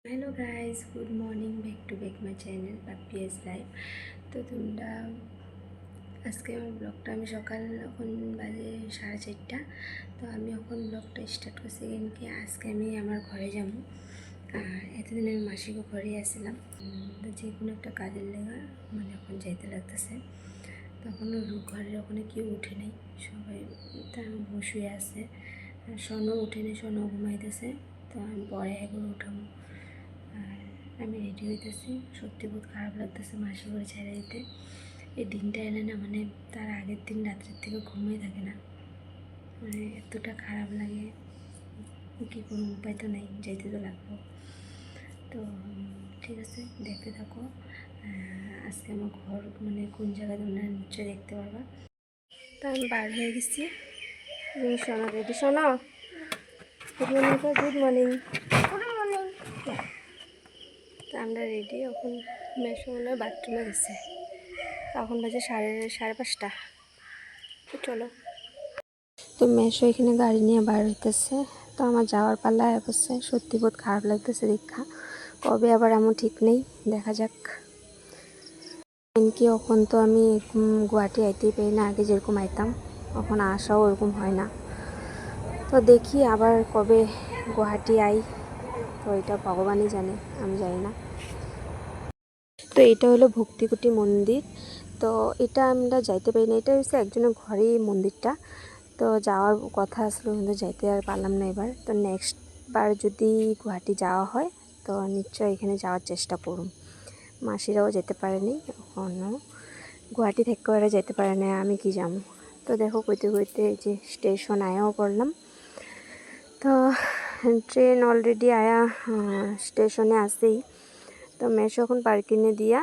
Hello guys, good morning, back my channel Papiya's life. তো তোমরা আজকে আমার ব্লগটা আমি সকাল এখন বাজে 4:30। তো আমি এখন ব্লগটা স্টার্ট করছি কি আজকে আমি আমার ঘরে যাব। আর এতদিন আমি মাসিকে ঘরে আসছিলাম, তো যে কোনো একটা কাজের লেগে মানে এখন যাইতে লাগতেছে। তখন ঘরের ওখানে কেউ উঠে নেই, সবাই শুয়ে আছে। সোনও উঠে নেই, সোনও ঘুমাইতেছে। তো আমি পরে একবার উঠাবো। আর আমি রেডি হইতেছি। সত্যি বহুত খারাপ লাগতেছে মাসি করে ছেড়ে দিতে। এই দিনটা এলে না, মানে তার আগের দিন রাত্রের থেকে ঘুমিয়ে থাকে না, মানে এতটা খারাপ লাগে। কী কোনো উপায় তো নেই, যেতে তো লাগবো। তো ঠিক আছে, দেখতে থাকো। আজকে আমার ঘর মানে কোন জায়গায় তোমরা নিশ্চয়ই দেখতে পারবা। তো আমি বার হয়ে গেছি। শোনো রেডি, শোনো গুড মর্নিং, গুড মর্নিং। তো আমরা রেডি। এখন মেশো মনে হয় বাথরুমে গেছে। এখন বাজে সাড়ে পাঁচটা। তো চলো। তো মেশো এখানে গাড়ি নিয়ে বার হইতেছে। তো আমার যাওয়ার পাল্লা বসছে। সত্যি বহুত খারাপ লাগতেছে দেখা। কবে আবার এমন ঠিক নেই, দেখা যাক। কি এখন তো আমি গুয়াহাটি আইতেই পারি না, আগে যেরকম আইতাম এখন আসাও ওরকম হয় না। তো দেখি আবার কবে গুয়াহাটি আই, তো এটা ভগবানই জানে, আমি জানি না। তো এটা হলো ভক্তিকুটি মন্দির। তো এটা আমরা যাইতে পারি না, এটা হচ্ছে একজনের ঘরেই মন্দিরটা। তো যাওয়ার কথা আসলো কিন্তু যাইতে আর পারলাম না এবার। তো নেক্সট বার যদি গুয়াহাটি যাওয়া হয় তো নিশ্চয় এখানে যাওয়ার চেষ্টা করুন। মাসিরাও যেতে পারেনি এখনও, গুয়াহাটি থেকে ওরা যেতে পারে না, আমি কি যাবো। তো দেখো কইতে কইতে যে স্টেশন আয়াও করলাম। তো ট্রেন অলরেডি আয়া স্টেশনে আসেই। তো মেশো এখন পার্কিংয়ে দিয়া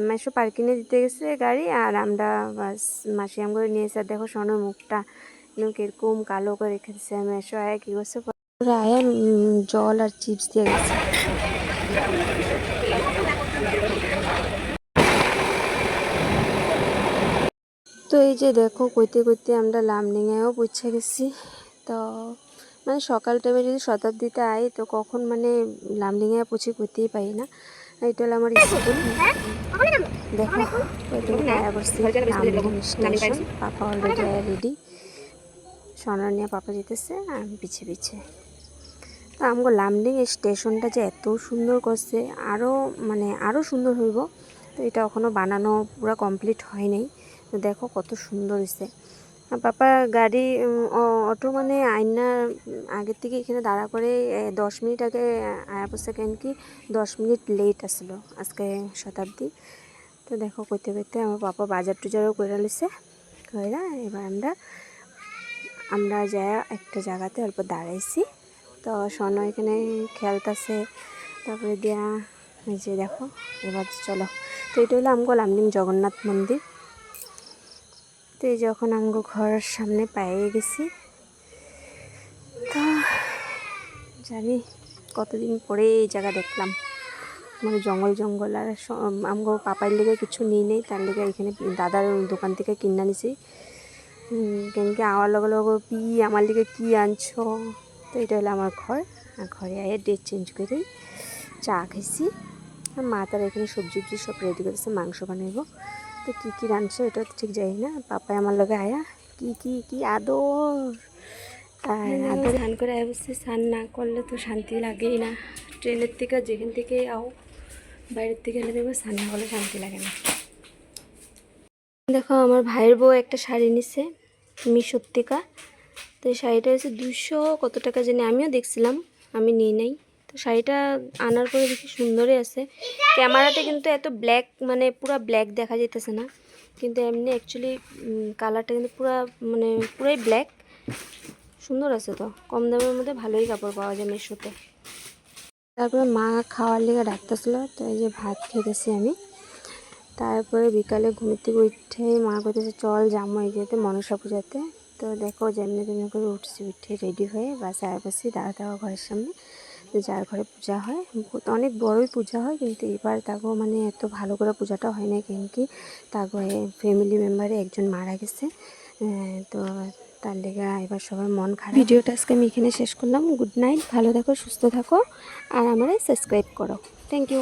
মেশো পার্কিংয়ে দিতে গেছে গাড়ি, আর আমরা বাস মাসি আম করে নিয়েছে। আর দেখো সোনার মুখটা একদম কিরকম কালো করে রেখে দিচ্ছে। মেশো আয়া কী করছে, আয়া জল আর চিপস দিয়ে গেছে। তো এই যে দেখো কইতে কইতে আমরা লামডিংয়েও পৌঁছে গেছি। তো মানে সকাল টাইমে যদি শতাব্দীতে আই তো কখন মানে লামডিংয়ে পৌঁছে করতেই পারি না। এটা হলো আমার স্কুল। দেখো আয়া করছি লামডিং স্টেশন। পাপা অলরেডি আয়া রেডি, সোনার নিয়ে পাপা যেতেছে আর আমি পিছে পিছে। তো আমগো লামডিং স্টেশনটা যে এত সুন্দর করছে, আরও সুন্দর হইব। তো এটা এখনও বানানো পুরো কমপ্লিট হয় নাই। তো দেখো কত সুন্দর হয়েছে। পাপা গাড়ি অটো মানে আইনা আগের থেকে এখানে দাঁড়া করে 10 মিনিট আগে আয়া পড়ছে, কেন কি 10 মিনিট লেট আসলো আজকে শতাব্দী। তো দেখো কইতে কইতে আমার পাপা বাজার টুজারও করে লিছে। কইরা এবার আমরা যাই একটা জায়গাতে অল্প দাঁড়াইছি। তো সোনা এখানে খেলতেছে, তারপরে দিয়া এই যে দেখো। এবার চলো। তো এটা হলো আমগো লামডিং জগন্নাথ মন্দির। তো এই যখন আমগো ঘরের সামনে পেয়ে গেছি। তো জানি কতদিন পরে এই জায়গা দেখলাম, মানে জঙ্গল। আর আমগো পাপার লেগে কিছু নিয়ে নেই, তার লেগে এখানে দাদার দোকান থেকে কিনা নিছি। কেনকি আমার লগে পি আমার লিগে কী আনছো। তো এটা হলো আমার ঘর। আর ঘরে আয়ে ড্রেস চেঞ্জ করেই চা খাইছি। আর মা তারা এখানে সবজি সব রেডি করেছে, মাংস বানাইব। তো কী রাঁধছে এটা তো ঠিক জানি না। পাপায় আমার লগে আয়া কি আদর। তাই আদর স্নান করে আয়া বসছে। স্নান না করলে তো শান্তি লাগেই না। ট্রেনের থেকে যেখান থেকে আও, বাইরের থেকে এলে দেখবো স্নান না করলে শান্তি লাগে না। দেখো আমার ভাইয়ের বউ একটা শাড়ি নিছে মিশোর থেকে। তো এই শাড়িটা হচ্ছে 200 কত টাকা জানি, আমিও দেখছিলাম, আমি নিই নাই। তো শাড়িটা আনার পরে দেখি সুন্দরই আছে। ক্যামেরাতে কিন্তু এত ব্ল্যাক, মানে পুরো ব্ল্যাক দেখা যাইতেছে না, কিন্তু এমনি অ্যাকচুয়ালি কালারটা কিন্তু পুরাই ব্ল্যাক। সুন্দর আছে। তো কম দামের মধ্যে ভালোই কাপড় পাওয়া যায় মিশোতে। তারপরে মা খাওয়ার লেগে ডাকতেছিল, তো এই যে ভাত খেতেছি আমি। তারপরে বিকালে ঘুমের থেকে উঠে মা করতেছে চল যাবো এই যেতে মনসা পূজাতে। তো দেখো যেমনি তেমনি করে উঠছি, উঠে রেডি হয়ে বাসায় বসি দাঁড়া ঘরের সামনে। তো যার ঘরে পূজা হয়, অনেক বড়ই পূজা হয়, কিন্তু এবার তাকেও মানে এত ভালো করে পূজাটা হয় না, কেন কি তার ঘরে ফ্যামিলি মেম্বারে একজন মারা গেছে। তো তার লেগে এবার সবার মন খারাপ। ভিডিওটা আজকে আমি এখানে শেষ করলাম। গুড নাইট, ভালো থাকো, সুস্থ থাকো, আর আমারে সাবস্ক্রাইব করো। Thank you.